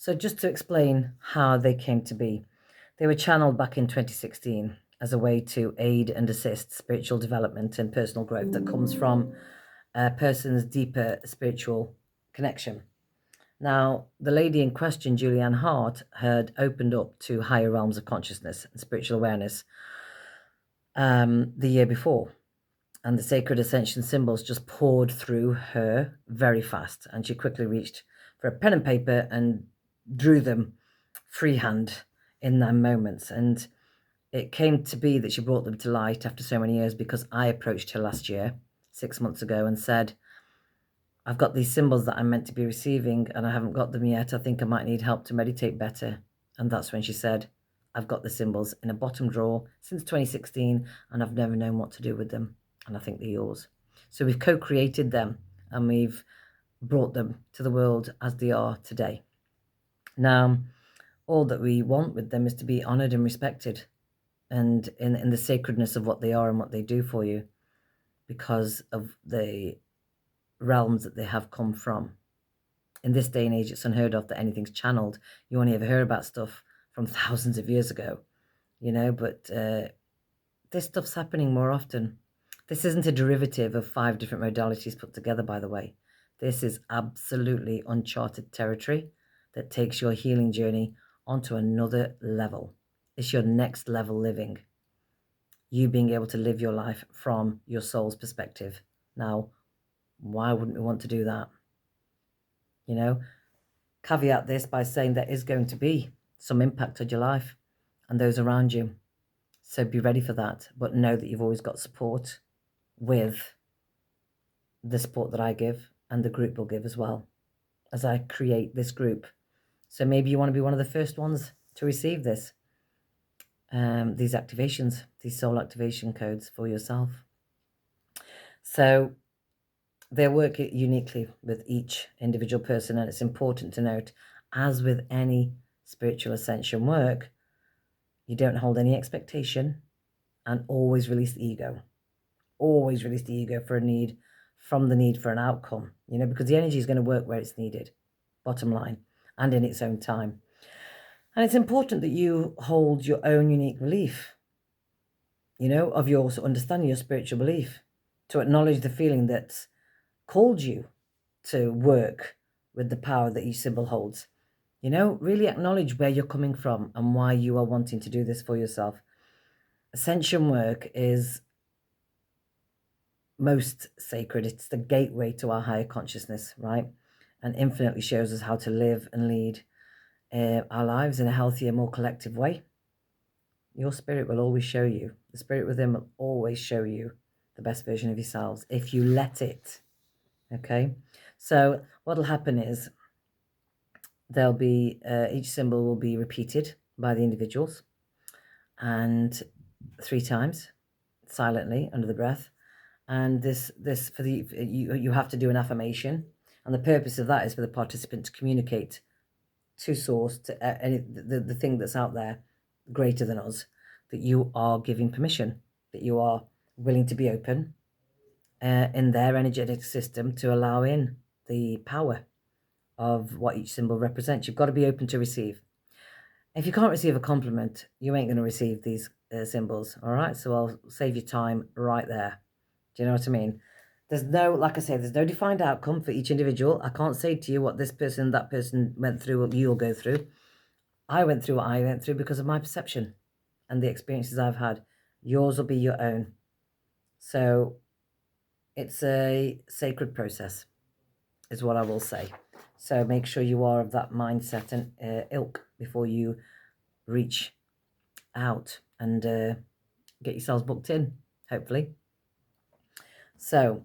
So just to explain how they came to be, they were channeled back in 2016 as a way to aid and assist spiritual development and personal growth that comes from a person's deeper spiritual connection. Now, the lady in question, Julianne Hart, had opened up to higher realms of consciousness and spiritual awareness the year before. And the sacred ascension symbols just poured through her very fast. And she quickly reached for a pen and paper and drew them freehand in their moments. And it came to be that she brought them to light after so many years because I approached her last year, 6 months ago, and said, I've got these symbols that I'm meant to be receiving and I haven't got them yet. I think I might need help to meditate better. And that's when she said, I've got the symbols in a bottom drawer since 2016 and I've never known what to do with them. And I think they're yours. So we've co-created them and we've brought them to the world as they are today. Now, all that we want with them is to be honoured and respected and in the sacredness of what they are and what they do for you because of the realms that they have come from. In this day and age, it's unheard of that anything's channeled. You only ever hear about stuff from thousands of years ago, but this stuff's happening more often. This isn't a derivative of 5 different modalities put together, by the way. This is absolutely uncharted territory that takes your healing journey onto another level. It's your next level living. You being able to live your life from your soul's perspective. Now, why wouldn't we want to do that? Caveat this by saying there is going to be some impact on your life and those around you. So be ready for that, but know that you've always got support with the support that I give and the group will give as well as I create this group. So maybe you want to be one of the first ones to receive this, these activations, these soul activation codes for yourself. So they work uniquely with each individual person, and it's important to note, as with any spiritual ascension work, you don't hold any expectation and always release the ego. Always release the ego from the need for an outcome, because the energy is going to work where it's needed, bottom line, and in its own time. And it's important that you hold your own unique belief, of your understanding, your spiritual belief, to acknowledge the feeling that's called you to work with the power that each symbol holds. Really acknowledge where you're coming from and why you are wanting to do this for yourself. Ascension work is most sacred. It's the gateway to our higher consciousness, right? And infinitely shows us how to live and lead our lives in a healthier, more collective way. Your spirit will always show you. The spirit within will always show you the best version of yourselves if you let it. Okay? So what'll happen is there'll be each symbol will be repeated by the individuals and 3 times silently under the breath. And this for you have to do an affirmation, and the purpose of that is for the participant to communicate to source, to the thing that's out there greater than us, that you are giving permission, that you are willing to be open in their energetic system to allow in the power of what each symbol represents. You've got to be open to receive. If you can't receive a compliment, you ain't going to receive these symbols, all right? So I'll save you time right there. Do you know what I mean? There's no, like I say, there's no defined outcome for each individual. I can't say to you what this person, that person went through, what you'll go through. I went through what I went through because of my perception and the experiences I've had. Yours will be your own. So it's a sacred process, is what I will say. So make sure you are of that mindset and ilk before you reach out and get yourselves booked in, hopefully. So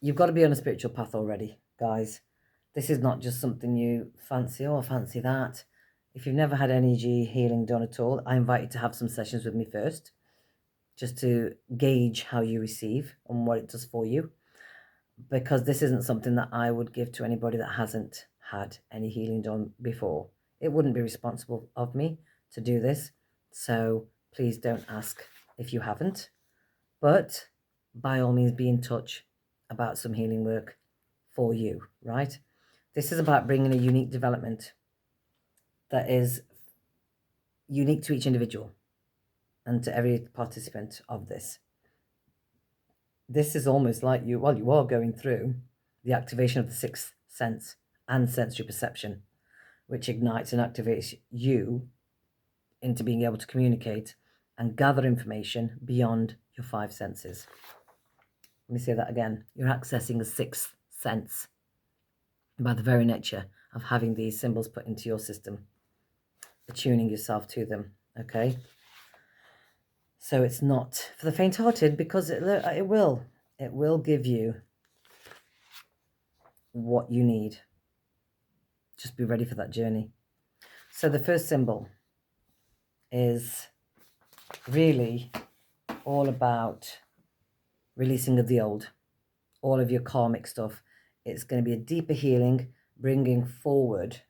you've got to be on a spiritual path already, guys. This is not just something you fancy, fancy that. If you've never had energy healing done at all, I invite you to have some sessions with me first, just to gauge how you receive and what it does for you. Because this isn't something that I would give to anybody that hasn't had any healing done before. It wouldn't be responsible of me to do this. So please don't ask if you haven't. But by all means, be in touch about some healing work for you, right? This is about bringing a unique development that is unique to each individual and to every participant of this. This is almost like you are going through the activation of the sixth sense and sensory perception, which ignites and activates you into being able to communicate and gather information beyond your five senses. Let me say that again. You're accessing a sixth sense by the very nature of having these symbols put into your system, attuning yourself to them, okay? So it's not for the faint-hearted, because it will give you what you need. Just be ready for that journey. So the first symbol is really all about releasing of the old, all of your karmic stuff. It's going to be a deeper healing, bringing forward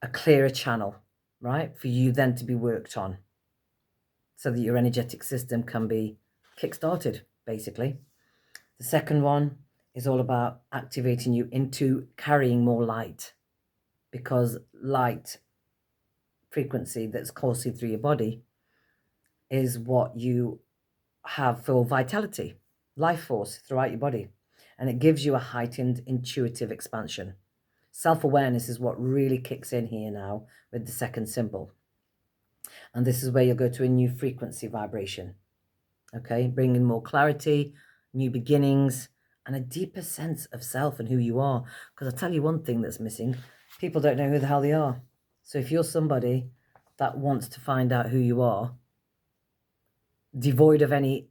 a clearer channel, right, for you then to be worked on, so that your energetic system can be kick-started, basically. The second one is all about activating you into carrying more light, because light frequency that's coursing through your body is what you have for vitality, life force throughout your body, and it gives you a heightened intuitive expansion. Self-awareness is what really kicks in here now with the second symbol. And this is where you'll go to a new frequency vibration, okay? Bringing more clarity, new beginnings, and a deeper sense of self and who you are. Because I'll tell you one thing that's missing. People don't know who the hell they are. So if you're somebody that wants to find out who you are, devoid of any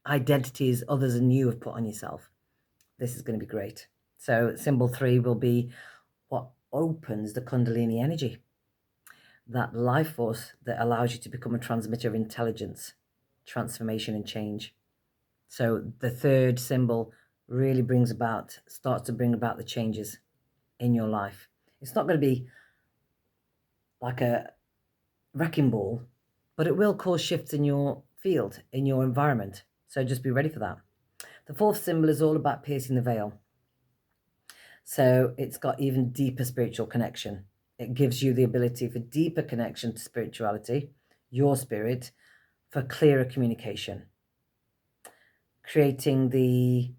identities other than you have put on yourself, this is going to be great. So symbol 3 will be what opens the Kundalini energy, that life force that allows you to become a transmitter of intelligence, transformation and change. So the third symbol really starts to bring about the changes in your life. It's not going to be like a wrecking ball, but it will cause shifts in your field, in your environment. So just be ready for that. The fourth symbol is all about piercing the veil. So it's got even deeper spiritual connection. It gives you the ability for deeper connection to spirituality, your spirit, for clearer communication, creating the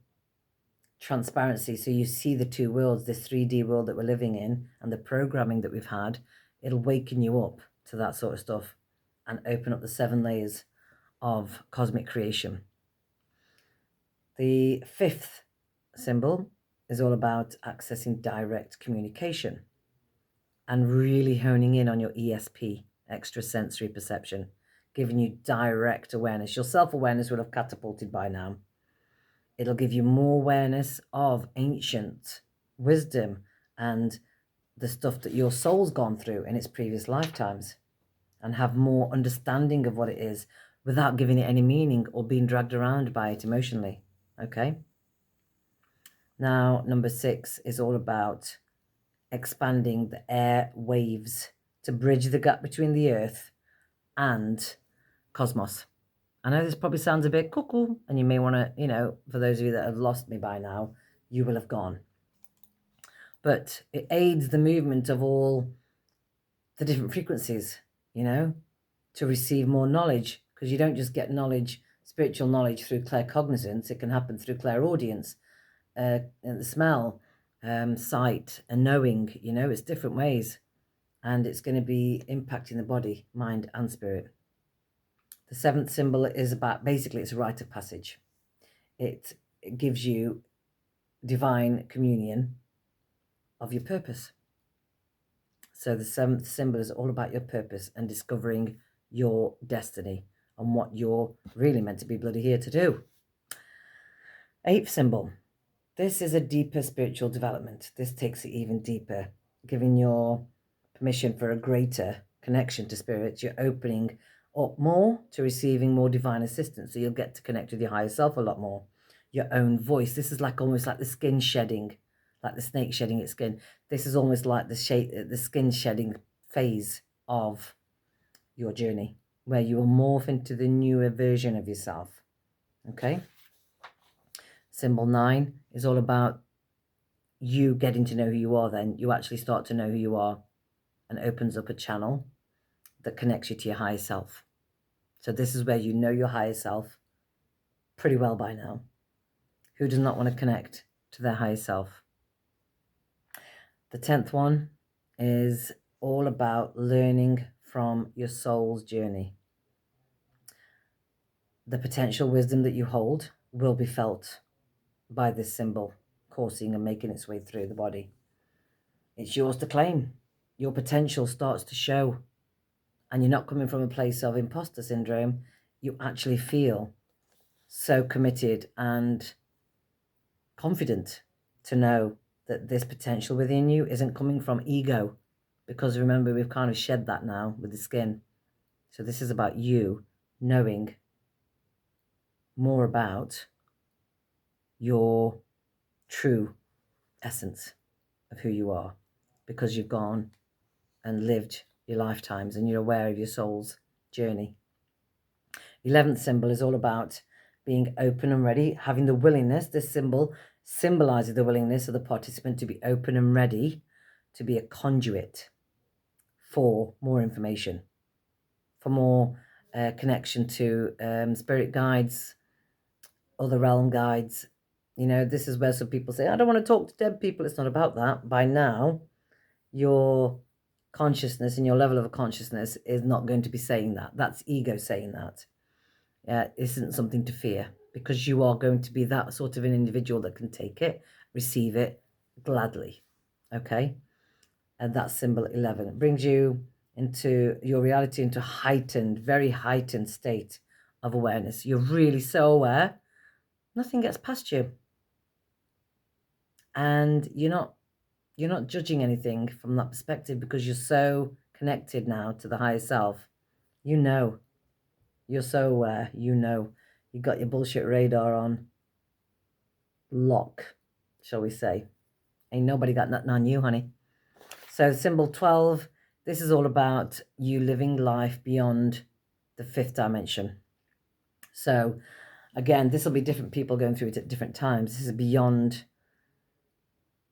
transparency so you see the two worlds, this 3D world that we're living in and the programming that we've had. It'll waken you up to that sort of stuff and open up the 7 layers of cosmic creation. The fifth symbol is all about accessing direct communication and really honing in on your ESP, extrasensory perception, giving you direct awareness. Your self-awareness would have catapulted by now. It'll give you more awareness of ancient wisdom and the stuff that your soul's gone through in its previous lifetimes, and have more understanding of what it is without giving it any meaning or being dragged around by it emotionally, okay? Now, number 6 is all about expanding the air waves to bridge the gap between the earth and cosmos. I know this probably sounds a bit cuckoo, and you may want to, for those of you that have lost me by now, you will have gone. But it aids the movement of all the different frequencies, to receive more knowledge, because you don't just get knowledge, spiritual knowledge, through claircognizance. It can happen through clairaudience, the smell, sight, and knowing. It's different ways, and it's going to be impacting the body, mind, and spirit. The 7th symbol is about, basically, it's a rite of passage. It gives you divine communion of your purpose. So the 7th symbol is all about your purpose and discovering your destiny and what you're really meant to be bloody here to do. 8th symbol. This is a deeper spiritual development. This takes it even deeper, giving your permission for a greater connection to spirit. You're opening up more to receiving more divine assistance. So you'll get to connect with your higher self a lot more. Your own voice. This is almost like the skin shedding, like the snake shedding its skin. This is almost like the skin shedding phase of your journey, where you will morph into the newer version of yourself. Okay? Symbol 9 is all about you getting to know who you are. Then you actually start to know who you are. and opens up a channel that connects you to your higher self. So this is where you know your higher self pretty well by now. Who does not want to connect to their higher self? The 10th one is all about learning from your soul's journey. The potential wisdom that you hold will be felt by this symbol coursing and making its way through the body. It's yours to claim. Your potential starts to show, and you're not coming from a place of imposter syndrome. You actually feel so committed and confident to know that this potential within you isn't coming from ego, because remember, we've kind of shed that now with the skin. So this is about you knowing more about your true essence of who you are, because you've gone and lived your lifetimes and you're aware of your soul's journey. 11th symbol is all about being open and ready, having the willingness. This symbol symbolizes the willingness of the participant to be open and ready to be a conduit for more information, for more connection to spirit guides, other realm guides. You know, this is where some people say, I don't want to talk to dead people. It's not about that. By now, your consciousness and your level of consciousness is not going to be saying that. That's ego saying that. Isn't something to fear, because you are going to be that sort of an individual that can take it, receive it gladly. Okay? And that's symbol 11. It brings you into your reality, into heightened, very heightened state of awareness. You're really so aware, nothing gets past you. And you're not judging anything from that perspective, because you're so connected now to the higher self. You know. You're so aware. You know. You got your bullshit radar on lock, shall we say. Ain't nobody got nothing on you, honey. So symbol 12, this is all about you living life beyond the 5th dimension. So again, this will be different people going through it at different times. This is beyond,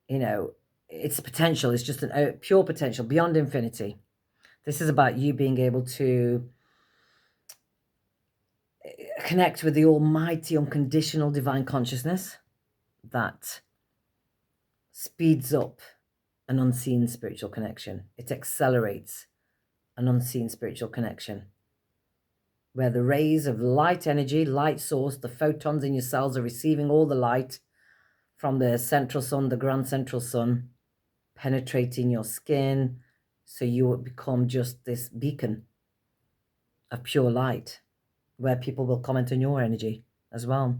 you know, its potential. It's just a pure potential beyond infinity. This is about you being able to connect with the almighty, unconditional divine consciousness that speeds up an unseen spiritual connection. It accelerates an unseen spiritual connection, where the rays of light energy, light source, the photons in your cells are receiving all the light from the central sun, the grand central sun, penetrating your skin, so you will become just this beacon of pure light, where people will comment on your energy as well.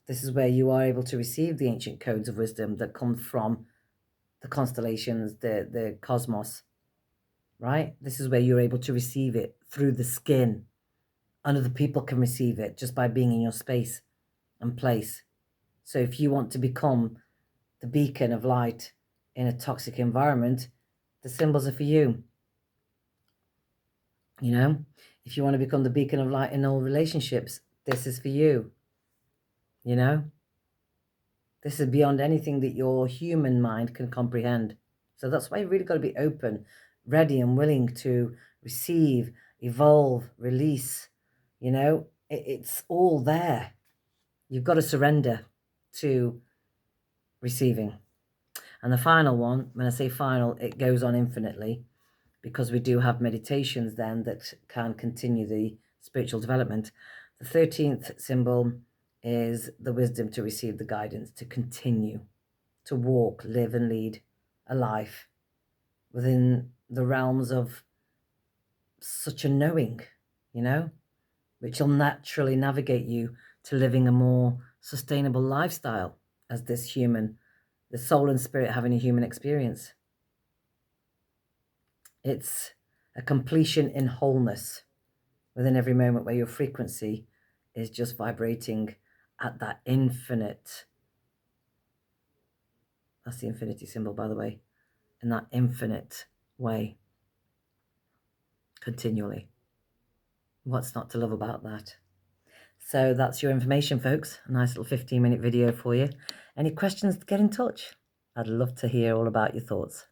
This is where you are able to receive the ancient codes of wisdom that come from the constellations, the cosmos, right? This is where you're able to receive it through the skin, and other people can receive it just by being in your space and place. So if you want to become the beacon of light in a toxic environment, the symbols are for you. You know, if you want to become the beacon of light in all relationships, this is for you. You know, this is beyond anything that your human mind can comprehend. So that's why you really got to be open, ready and willing to receive, evolve, release. You know, it's all there. You've got to surrender to receiving. And the final one, when I say final, it goes on infinitely, because we do have meditations then that can continue the spiritual development. The 13th symbol is the wisdom to receive the guidance, to continue to walk, live and lead a life within the realms of such a knowing, you know, which will naturally navigate you to living a more sustainable lifestyle as this human, the soul and spirit having a human experience. It's a completion in wholeness within every moment, where your frequency is just vibrating at that infinite. That's the infinity symbol, by the way, in that infinite way, continually. What's not to love about that? So that's your information, folks. A nice little 15-minute video for you. Any questions, get in touch. I'd love to hear all about your thoughts.